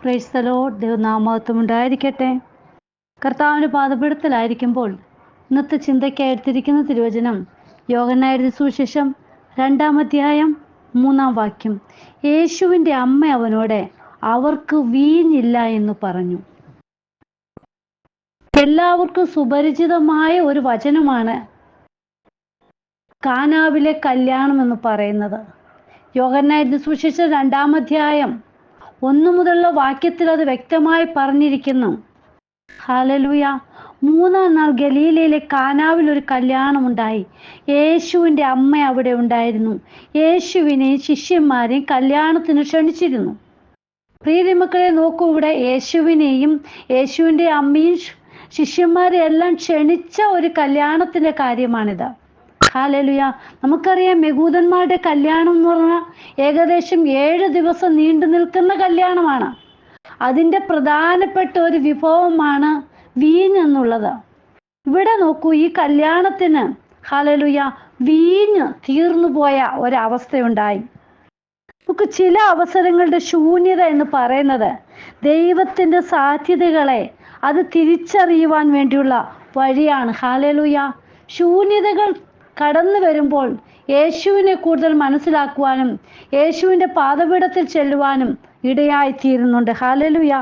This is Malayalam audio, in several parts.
Praise the Lord. ദൈവനാമമഹത്വം ഉണ്ടായിരിക്കട്ടെ. കർത്താവിൻ്റെ പാദപീഠത്തിലായിരിക്കുമ്പോൾ ഇന്നത്തെ ചിന്തയ്ക്കായി എടുത്തിരിക്കുന്ന തിരുവചനം യോഹന്നാൻ എഴുതിയ സുവിശേഷം 2-ാം അധ്യായം 3-ാം വാക്യം. യേശുവിൻ്റെ അമ്മ അവനോട് അവർക്ക് വീഞ്ഞില്ല എന്ന് പറഞ്ഞു. എല്ലാവർക്കും സുപരിചിതമായ ഒരു വചനമാണ് കാനാവിലെ കല്യാണം എന്ന് പറയുന്നത്. യോഹന്നാൻ എഴുതിയ സുവിശേഷം 2-ാം അധ്യായം 1 മുതലുള്ള വാക്യത്തിൽ അത് വ്യക്തമായി പറഞ്ഞിരിക്കുന്നു. ഹല്ലേലൂയ. 3-ാം നാൾ ഗലീലയിലെ കാനാവിൽ ഒരു കല്യാണമുണ്ടായി. യേശുവിൻ്റെ അമ്മ അവിടെ ഉണ്ടായിരുന്നു. യേശുവിനെയും ശിഷ്യന്മാരെയും കല്യാണത്തിന് ക്ഷണിച്ചിരുന്നു. പ്രിയമക്കളെ നോക്കൂ, ഇവിടെ യേശുവിനെയും യേശുവിൻ്റെ അമ്മയും ശിഷ്യന്മാരെയും എല്ലാം ക്ഷണിച്ച ഒരു കല്യാണത്തിൻ്റെ കാര്യമാണിത്. ഹല്ലേലൂയ. നമുക്കറിയാം, യഹൂദന്മാരുടെ കല്യാണം എന്ന് പറഞ്ഞാൽ ഏകദേശം 7 ദിവസം നീണ്ടു നിൽക്കുന്ന കല്യാണമാണ്. അതിൻ്റെ പ്രധാനപ്പെട്ട ഒരു വിഭവമാണ് വീഞ്ഞ് എന്നുള്ളത്. ഇവിടെ നോക്കൂ, ഈ കല്യാണത്തിന് ഹല്ലേലൂയ വീഞ്ഞ് തീർന്നു പോയ ഒരവസ്ഥയുണ്ടായി. നമുക്ക് ചില അവസരങ്ങളുടെ ശൂന്യത എന്ന് പറയുന്നത് ദൈവത്തിൻ്റെ സാധ്യതകളെ അത് തിരിച്ചറിയുവാൻ വേണ്ടിയുള്ള വഴിയാണ്. ഹല്ലേലൂയ. ശൂന്യതകൾ കടന്നു വരുമ്പോൾ യേശുവിനെ കൂടുതൽ മനസ്സിലാക്കുവാനും യേശുവിൻ്റെ പാദപീഠത്തിൽ ചെല്ലുവാനും ഇടയായിത്തീരുന്നുണ്ട്. ഹല്ലേലൂയ.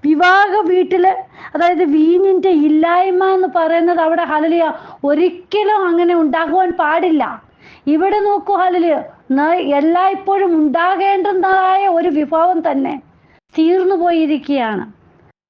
വിവാഹ വീട്ടില് അതായത് വീഞ്ഞിൻ്റെ ഇല്ലായ്മ എന്ന് പറയുന്നത് അവിടെ ഹല്ലേലൂയ ഒരിക്കലും അങ്ങനെ ഉണ്ടാകുവാൻ പാടില്ല. ഇവിടെ നോക്കൂ, ഹല്ലേലൂയ എല്ലായ്പ്പോഴും ഉണ്ടാകേണ്ടതായ ഒരു വിഭവം തന്നെ തീർന്നു പോയിരിക്കുകയാണ്.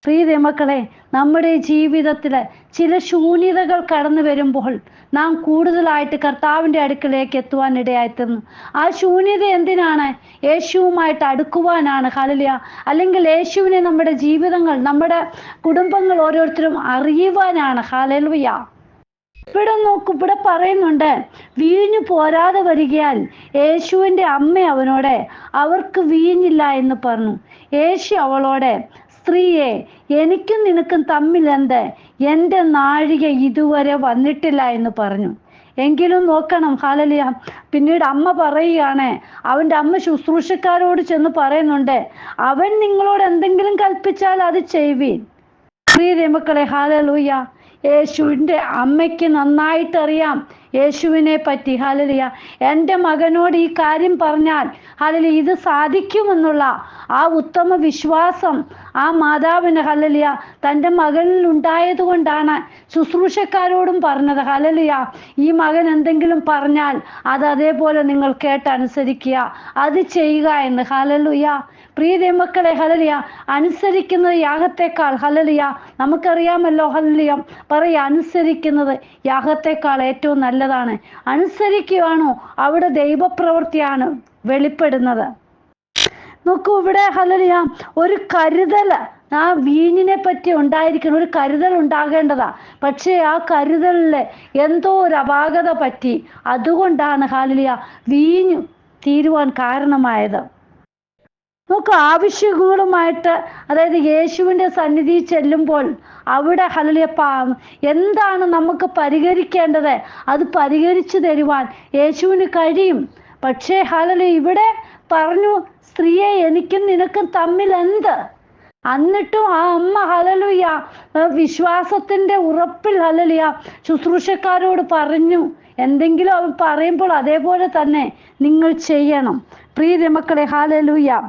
പ്രിയ മക്കളെ, നമ്മുടെ ജീവിതത്തിൽ ചില ശൂന്യതകൾ കടന്നു വരുമ്പോൾ നാം കൂടുതലായിട്ട് കർത്താവിൻ്റെ അടുക്കലേക്ക് എത്തുവാൻ ഇടയായിത്തീർന്നു. ആ ശൂന്യത എന്തിനാണ്? യേശുവുമായിട്ട് അടുക്കുവാനാണ്. ഹല്ലേലൂയ. അല്ലെങ്കിൽ യേശുവിനെ നമ്മുടെ ജീവിതങ്ങൾ, നമ്മുടെ കുടുംബങ്ങൾ ഓരോരുത്തരും അറിയുവാനാണ്. ഹല്ലേലൂയ. ഇവിടെ നോക്കൂ, ഇവിടെ പറയുന്നുണ്ട്, വീഞ്ഞു പോരാതെ വരികയാൽ യേശുവിൻ്റെ അമ്മ അവനോട് അവർക്ക് വീഞ്ഞില്ല എന്ന് പറഞ്ഞു. യേശു അവളോട്, സ്ത്രീയെ, എനിക്കും നിനക്കും തമ്മിൽ എന്ത്? എൻ്റെ നാഴിക ഇതുവരെ വന്നിട്ടില്ല എന്ന് പറഞ്ഞു. എങ്കിലും നോക്കണം, ഹല്ലേലൂയ. പിന്നീട് അമ്മ പറയുകയാണ്, അവൻ്റെ അമ്മ ശുശ്രൂഷക്കാരോട് ചെന്ന് പറയുന്നുണ്ട്, അവൻ നിങ്ങളോട് എന്തെങ്കിലും കൽപ്പിച്ചാൽ അത് ചെയ്യുവീൻ. പ്രിയ മക്കളെ, ഹല്ലേലൂയ. യേശുവിൻ്റെ അമ്മയ്ക്ക് നന്നായിട്ടറിയാം യേശുവിനെ പറ്റി. ഹല്ലേലൂയ. എൻ്റെ മകനോട് ഈ കാര്യം പറഞ്ഞാൽ ഹല്ലേലൂയ ഇത് സാധിക്കുമെന്നുള്ള ആ ഉത്തമ വിശ്വാസം ആ മാതാവിന് ഹല്ലേലൂയ തൻ്റെ മകനിൽ ഉണ്ടായത് കൊണ്ടാണ് ശുശ്രൂഷക്കാരോടും പറഞ്ഞത്. ഹല്ലേലൂയ. ഈ മകൻ എന്തെങ്കിലും പറഞ്ഞാൽ അത് അതേപോലെ നിങ്ങൾ കേട്ടനുസരിക്കുക, അത് ചെയ്യുക എന്ന്. ഹല്ലേലൂയ. പ്രിയ മക്കളെ, ഹല്ലേലൂയ അനുസരിക്കുന്നത് യാഗത്തെക്കാൾ ഹല്ലേലൂയ നമുക്കറിയാമല്ലോ. ഹല്ലേലൂയ പറയുക, അനുസരിക്കുന്നത് യാഗത്തെക്കാൾ ഏറ്റവും നല്ലതാണ്. അനുസരിക്കുകയാണോ അവിടെ ദൈവപ്രവൃത്തിയാണ് വെളിപ്പെടുന്നത്. നോക്കൂ, ഇവിടെ ഹല്ലേലൂയ ഒരു കരുതൽ ആ വീഞ്ഞിനെ പറ്റി ഉണ്ടായിരിക്കണം. ഒരു കരുതൽ ഉണ്ടാകേണ്ടതാ. പക്ഷേ ആ കരുതലിൽ എന്തോ ഒരു അപാകത പറ്റി. അതുകൊണ്ടാണ് ഹല്ലേലൂയ വീഞ്ഞു തീരുവാൻ കാരണമായത്. നമുക്ക് ആവശ്യങ്ങളുമായിട്ട് അതായത് യേശുവിൻ്റെ സന്നിധി ചെല്ലുമ്പോൾ അവിടെ ഹല്ലേലൂയ എന്താണ് നമുക്ക് പരിഹരിക്കേണ്ടത് അത് പരിഹരിച്ചു തരുവാൻ യേശുവിന് കഴിയും. പക്ഷേ ഹല്ലേലൂയ ഇവിടെ പറഞ്ഞു, സ്ത്രീയെ, എനിക്കും നിനക്കും തമ്മിൽ എന്ത്? എന്നിട്ടും ആ അമ്മ ഹല്ലേലൂയ വിശ്വാസത്തിൻ്റെ ഉറപ്പിൽ ഹല്ലേലൂയ ശുശ്രൂഷക്കാരോട് പറഞ്ഞു, എന്തെങ്കിലും അവർ പറയുമ്പോൾ അതേപോലെ തന്നെ നിങ്ങൾ ചെയ്യണം. പ്രിയ മക്കളെ, ഹല്ലേലൂയ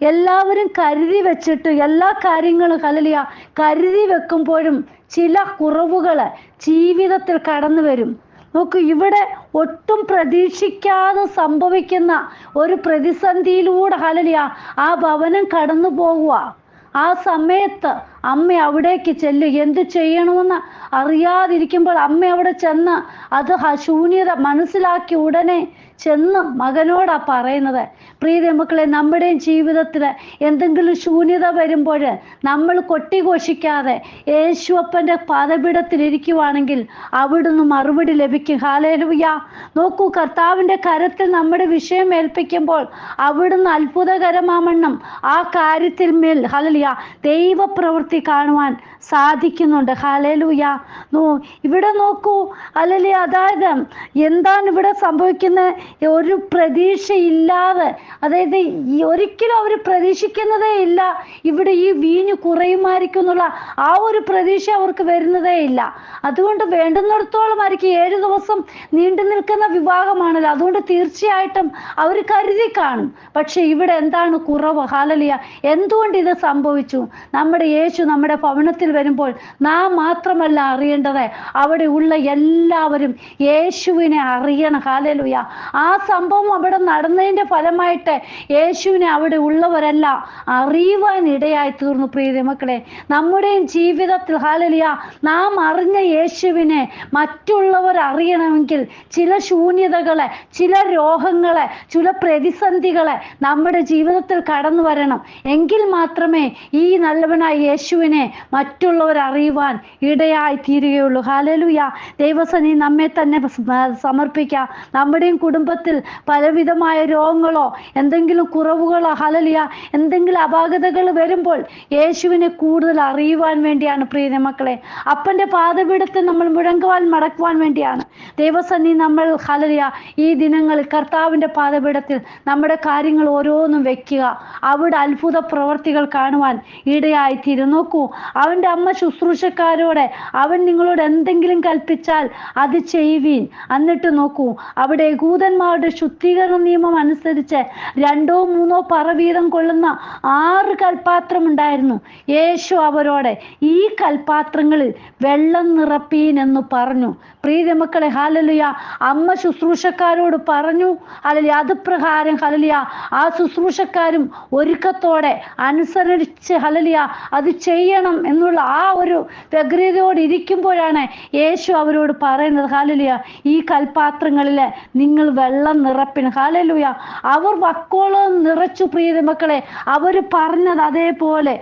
എല്ലാവരും കരുതി വെച്ചിട്ട് എല്ലാ കാര്യങ്ങളും ഹല്ലേലൂയ കരുതി വെക്കുമ്പോഴും ചില കുറവുകൾ ജീവിതത്തിൽ കടന്നു വരും. നോക്കൂ, ഇവിടെ ഒട്ടും പ്രതീക്ഷിക്കാതെ സംഭവിക്കുന്ന ഒരു പ്രതിസന്ധിയിലൂടെ ഹല്ലേലൂയ ആ ഭവനം കടന്നു പോകുക. ആ സമയത്ത് അമ്മ അവിടേക്ക് ചെല്ലുക. എന്ത് ചെയ്യണമെന്ന് അറിയാതിരിക്കുമ്പോൾ അമ്മ അവിടെ ചെന്ന് അത് ശൂന്യത മനസ്സിലാക്കി ഉടനെ ചെന്ന് മകനോടാ പറയുന്നത്. പ്രിയ മക്കളെ, നമ്മുടെയും ജീവിതത്തിൽ എന്തെങ്കിലും ശൂന്യത വരുമ്പോൾ നമ്മൾ കൊട്ടിഘോഷിക്കാതെ യേശുവപ്പൻ്റെ പാദപീഠത്തിലിരിക്കുവാണെങ്കിൽ അവിടുന്ന് മറുപടി ലഭിക്കും. ഹല്ലേലൂയ. നോക്കൂ, കർത്താവിൻ്റെ കരത്തിൽ നമ്മുടെ വിഷയം ഏൽപ്പിക്കുമ്പോൾ അവിടുന്ന് അത്ഭുതകരമാവണ്ണം ആ കാര്യത്തിൽ മേൽ ഹല്ലേലൂയ ദൈവപ്രവൃത്തി കാണുവാൻ സാധിക്കുന്നുണ്ട്. ഹല്ലേലൂയ. ഇവിടെ നോക്കൂ, ഹല്ലേലൂയ അതായത് എന്താണ് ഇവിടെ സംഭവിക്കുന്നത്? ഒരു പ്രതീക്ഷയില്ലാതെ, അതായത് ഒരിക്കലും അവർ പ്രതീക്ഷിക്കുന്നതേ ഇല്ല ഇവിടെ ഈ വീഞ്ഞ് കുറയുമായിരിക്കും എന്നുള്ള ആ ഒരു പ്രതീക്ഷ അവർക്ക് വരുന്നതേ ഇല്ല. അതുകൊണ്ട് വേണ്ടുന്നിടത്തോളം ആയിരിക്കും 7 ദിവസം നീണ്ടു നിൽക്കുന്ന വിവാഹമാണല്ലോ, അതുകൊണ്ട് തീർച്ചയായിട്ടും അവർ കരുതി കാണും. പക്ഷെ ഇവിടെ എന്താണ് കുറവ്? ഹല്ലേലൂയ. എന്തുകൊണ്ട് ഇത് സംഭവിച്ചു? നമ്മുടെ യേശു നമ്മുടെ ഭവനത്തിൽ വരുമ്പോൾ നാം മാത്രമല്ല അറിയേണ്ടത്, അവിടെ ഉള്ള എല്ലാവരും യേശുവിനെ അറിയണം. ഹല്ലേലൂയ. ആ സംഭവം അവിടെ നടന്നതിന്റെ ഫലമായിട്ട് യേശുവിനെ അവിടെ ഉള്ളവരെല്ലാം അറിയുവാൻ ഇടയായി തീർന്നു. പ്രിയ മക്കളെ, നമ്മുടെയും ജീവിതത്തിൽ ഹല്ലേലൂയ നാം അറിഞ്ഞ യേശുവിനെ മറ്റുള്ളവർ അറിയണമെങ്കിൽ ചില ശൂന്യതകളെ, ചില രോഗങ്ങളെ, ചില പ്രതിസന്ധികളെ നമ്മുടെ ജീവിതത്തിൽ കടന്നു വരണം. എങ്കിൽ മാത്രമേ ഈ നല്ലവനായ യേശുവിനെ മറ്റുള്ളവർ അറിയുവാൻ ഇടയായി തീരുകയുള്ളൂ. ഹല്ലേലൂയ. ദൈവസന്നിധിയിൽ നമ്മെ തന്നെ സമർപ്പിക്കാം. നമ്മുടെയും കുടുംബത്തിൽ പലവിധമായ രോഗങ്ങളോ എന്തെങ്കിലും കുറവുകളോ ഹല്ലേലൂയ എന്തെങ്കിലും അപാകതകൾ വരുമ്പോൾ യേശുവിനെ കൂടുതൽ അറിയുവാൻ വേണ്ടിയാണ് പ്രിയ മക്കളെ. അപ്പൻ്റെ പാദപീഠത്തിൽ നമ്മൾ മുഴങ്കാൽ മടക്കുവാൻ വേണ്ടിയാണ് ദൈവസന്നിധി നമ്മൾ ഹല്ലേലൂയ ഈ ദിനങ്ങളിൽ കർത്താവിൻ്റെ പാദപീഠത്തിൽ നമ്മുടെ കാര്യങ്ങൾ ഓരോന്നും വെക്കുക. അവിടെ അത്ഭുത പ്രവർത്തികൾ കാണുവാൻ ഇടയായിത്തീരും. നോക്കൂ, അവൻ്റെ അമ്മ ശുശ്രൂഷക്കാരോടെ അവൻ നിങ്ങളോട് എന്തെങ്കിലും കൽപ്പിച്ചാൽ അത് ചെയ്യുവീൻ. എന്നിട്ട് നോക്കൂ, അവിടെ യഹൂദന്മാരുടെ ശുദ്ധീകരണ നിയമം അനുസരിച്ച് 2 or 3 പറ വീതം കൊള്ളുന്ന 6 കൽപാത്രം ഉണ്ടായിരുന്നു. യേശു അവരോട് ഈ കൽപാത്രങ്ങളിൽ വെള്ളം നിറപ്പീൻ എന്ന് പറഞ്ഞു. പ്രിയ മക്കളെ, ഹല്ലേലൂയ അമ്മ ശുശ്രൂഷക്കാരോട് പറഞ്ഞു. ഹല്ലേലൂയ അത് പ്രകാരം ഹല്ലേലൂയ ആ ശുശ്രൂഷക്കാരും ഒരുക്കത്തോടെ അനുസരിച്ച് ഹല്ലേലൂയ അത് ചെയ്യണം എന്നുള്ള ആ ഒരു വ്യഗ്രതയോട് ഇരിക്കുമ്പോഴാണ് യേശു അവരോട് പറയുന്നത് ഹല്ലേലൂയ ഈ കൽപാത്രങ്ങളിൽ നിങ്ങൾ വെള്ളം നിറപ്പിന്. ഹല്ലേലൂയ അവർ വക്കോളം നിറച്ചു. പ്രിയ മക്കളെ, അവർ പറഞ്ഞത് അതേപോലെ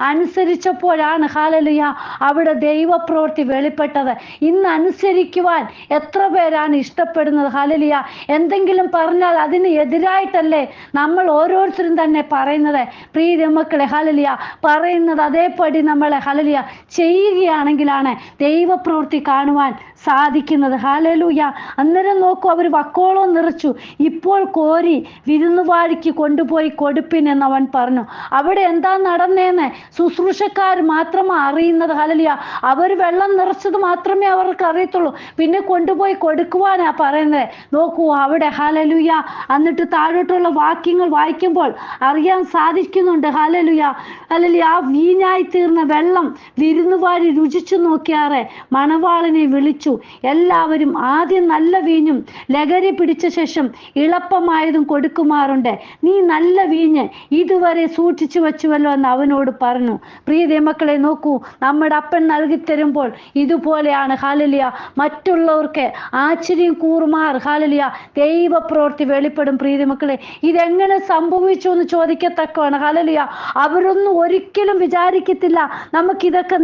അനുസരിച്ചപ്പോഴാണ് ഹല്ലേലൂയ അവിടെ ദൈവപ്രവൃത്തി വെളിപ്പെട്ടത്. ഇന്ന് അനുസരിക്കുവാൻ എത്ര പേരാണ് ഇഷ്ടപ്പെടുന്നത്? ഹല്ലേലൂയ എന്തെങ്കിലും പറഞ്ഞാൽ അതിന് എതിരായിട്ടല്ലേ നമ്മൾ ഓരോരുത്തരും തന്നെ പറയുന്നത്? പ്രിയ മക്കളെ, ഹല്ലേലൂയ പറയുന്നത് അതേപടി നമ്മളെ ഹല്ലേലൂയ ചെയ്യുകയാണെങ്കിലാണ് ദൈവപ്രവൃത്തി കാണുവാൻ സാധിക്കുന്നത്. ഹല്ലേലൂയ. അന്നേരം നോക്കൂ, അവർ വക്കോളം നിറച്ചു. ഇപ്പോൾ കോരി വിരുന്നുവാഴിക്ക് കൊണ്ടുപോയി കൊടുപ്പിൻ എന്നവൻ പറഞ്ഞു. അവിടെ എന്താ നടന്നേന്ന് ശുശ്രൂഷക്കാർ മാത്രമാണ് അറിയുന്നത്. ഹല്ലേലൂയ അവർ വെള്ളം നിറച്ചത് മാത്രമേ അവർക്ക് അറിയത്തുള്ളൂ. പിന്നെ കൊണ്ടുപോയി കൊടുക്കുവാനാ പറയുന്നത്. നോക്കൂ അവിടെ ഹല്ലേലൂയ. എന്നിട്ട് താഴോട്ടുള്ള വാക്യങ്ങൾ വായിക്കുമ്പോൾ അറിയാൻ സാധിക്കുന്നുണ്ട്. ഹല്ലേലൂയ ഹല്ലേലൂയ ആ വീഞ്ഞായി തീർന്ന വെള്ളം വിരുന്നുവാഴി രുചിച്ചു നോക്കിയാറെ മണവാളനെ വിളിച്ചു. എല്ലാവരും ആദ്യം നല്ല വീഞ്ഞും ലഹരി പിടിച്ച ശേഷം ഇളപ്പമായതും കൊടുക്കുമാറുണ്ട്. നീ നല്ല വീഞ്ഞ് ഇതുവരെ സൂക്ഷിച്ചു വെച്ചുവല്ലോ എന്ന് അവനോട് പറഞ്ഞു. പ്രിയ മക്കളെ, നോക്കൂ, നമ്മുടെ അപ്പൻ നൽകി തരുമ്പോൾ ഇതുപോലെയാണ് ഹല്ലേലൂയ മറ്റുള്ളവർക്ക് ആശ്ചര്യം കൂറുമാർ ഹല്ലേലൂയ ദൈവപ്രവൃത്തി വെളിപ്പെടും. പ്രിയ മക്കളെ, ഇതെങ്ങനെ സംഭവിച്ചു എന്ന് ചോദിക്കത്തക്കമാണ്. ഹല്ലേലൂയ അവരൊന്നും ഒരിക്കലും വിചാരിക്കത്തില്ല നമുക്കിതൊക്കെ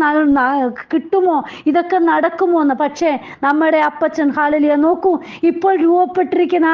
കിട്ടുമോ, ഇതൊക്കെ നടക്കുമോ എന്ന്. പക്ഷേ നമ്മുടെ അപ്പച്ചൻ ഹല്ലേലൂയ നോക്കൂ, ഇപ്പോൾ രൂപപ്പെട്ടിരിക്കുന്ന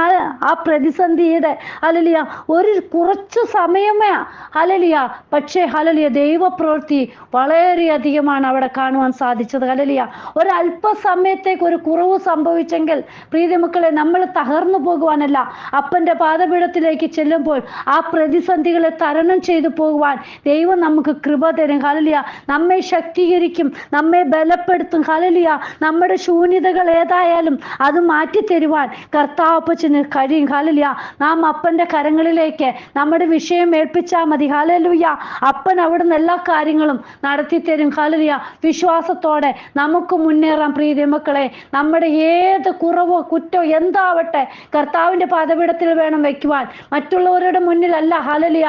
ആ പ്രതിസന്ധിയുടെ ഹല്ലേലൂയ ഒരു കുറച്ചു സമയമേ ഹല്ലേലൂയ, പക്ഷേ ഹല്ലേലൂയ ദൈവപ്രവൃത്തി വളരെയധികമാണ് അവിടെ കാണുവാൻ സാധിച്ചത്. ഹല്ലേലൂയ ഒരല്പസമയത്തേക്ക് ഒരു കുറവ് സംഭവിച്ചെങ്കിൽ പ്രിയ മക്കളെ നമ്മൾ തകർന്നു പോകുവാനല്ല, അപ്പൻ്റെ പാദപീഠത്തിലേക്ക് ചെല്ലുമ്പോൾ ആ പ്രതിസന്ധികളെ തരണം ചെയ്തു പോകുവാൻ ദൈവം നമുക്ക് കൃപ തരും. ഹല്ലേലൂയ നമ്മെ ശക്തീകരിക്കും, നമ്മെ ബലപ്പെടുത്തും. ഹല്ലേലൂയ നമ്മുടെ ശൂന്യതകൾ ഏതായാലും അത് മാറ്റിത്തരുവാൻ കർത്താവപ്പച്ചന് കഴിയും. ഹല്ലേലൂയ നാം അപ്പൻ്റെ കരങ്ങളിലേക്ക് നമ്മുടെ വിഷയം ഏൽപ്പിച്ചാൽ മതി. ഹല്ലേലൂയ അപ്പൻ അവിടുന്ന് എല്ലാ കാര്യങ്ങളും നടത്തി തരും. ഹല്ലേലൂയ വിശ്വാസത്തോടെ നമുക്ക് മുന്നേറാം. പ്രിയ മക്കളെ, നമ്മുടെ ഏത് കുറവോ കുറ്റോ എന്താവട്ടെ കർത്താവിൻ്റെ പാദപീഠത്തിൽ വേണം വയ്ക്കുവാൻ, മറ്റുള്ളവരുടെ മുന്നിലല്ല. ഹല്ലേലൂയ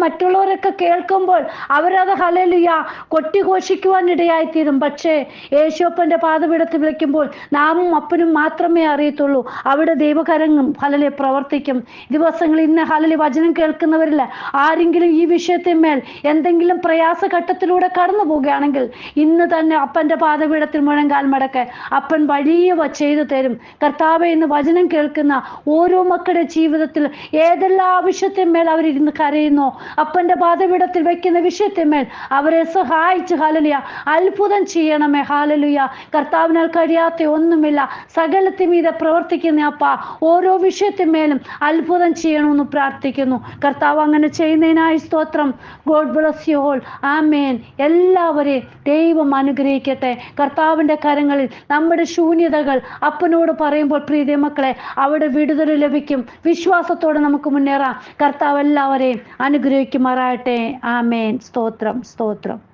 മറ്റുള്ളവരൊക്കെ കേൾക്കുമ്പോൾ അവരത് ഹല്ലേലൂയ കൊട്ടിഘോഷിക്കുവാൻ ഇടയായിത്തീരും. പക്ഷേ യേശുപ്പൻ്റെ പാദപീഠത്തിൽ വയ്ക്കുമ്പോൾ നാമും അപ്പനും മാത്രമേ അറിയത്തുള്ളൂ. അവിടെ ദൈവകരങ്ങളും ഹല്ലേലൂയ പ്രവർത്തിക്കും. ദിവസങ്ങളിൽ ഇന്ന് ഹല്ലേലൂയ വചനം കേൾക്കുന്നവരില്ല ആരെങ്കിലും ഈ വിഷയത്തിന്മേൽ എന്തെങ്കിലും പ്രയാസഘട്ടത്തിലൂടെ കടന്നു പോവുകയാണെങ്കിൽ ഇന്ന് തന്നെ അപ്പൻ്റെ പാദപീഠത്തിൽ മുഴങ്കാൽ മടക്ക്. അപ്പൻ വലിയ ചെയ്തു തരും. കർത്താവേ, ഇന്ന് വചനം കേൾക്കുന്ന ഓരോ മക്കളുടെ ജീവിതത്തിൽ ഏതെല്ലാം ആവശ്യത്തിന്മേൽ അവരിരുന്ന് കരയുന്നോ, അപ്പൻ്റെ പാദപീഠത്തിൽ വെക്കുന്ന വിഷയത്തിന്മേൽ അവരെ സഹായിച്ച് ഹല്ലേലൂയ അത്ഭുതം ചെയ്യണമേ. ഹല്ലേലൂയ കർത്താവിനാൽ കഴിയാത്ത ഒന്നുമില്ല. സകലത്തിന്മേൽ മീതെ പ്രവർത്തിക്കുന്ന അപ്പ ഓരോ വിഷയത്തിന്മേലും അത്ഭുതം ചെയ്യണമെന്ന് പ്രാർത്ഥിക്കുന്നു. കർത്താവ് അങ്ങനെ ചെയ്യുന്നതിനായി സ്തോത്രം. God bless you all. ആമേൻ. എല്ലാവരെയും ദൈവം അനുഗ്രഹിക്കട്ടെ. കർത്താവിൻ്റെ കരങ്ങളിൽ നമ്മുടെ ശൂന്യതകൾ അപ്പനോട് പറയുമ്പോൾ പ്രീതി മക്കളെ അവിടെ വിടുതൽ ലഭിക്കും. വിശ്വാസത്തോടെ നമുക്ക് മുന്നേറാം. കർത്താവ് എല്ലാവരെയും അനുഗ്രഹിക്കുമാറാകട്ടെ. ആമേൻ. സ്തോത്രം, സ്തോത്രം.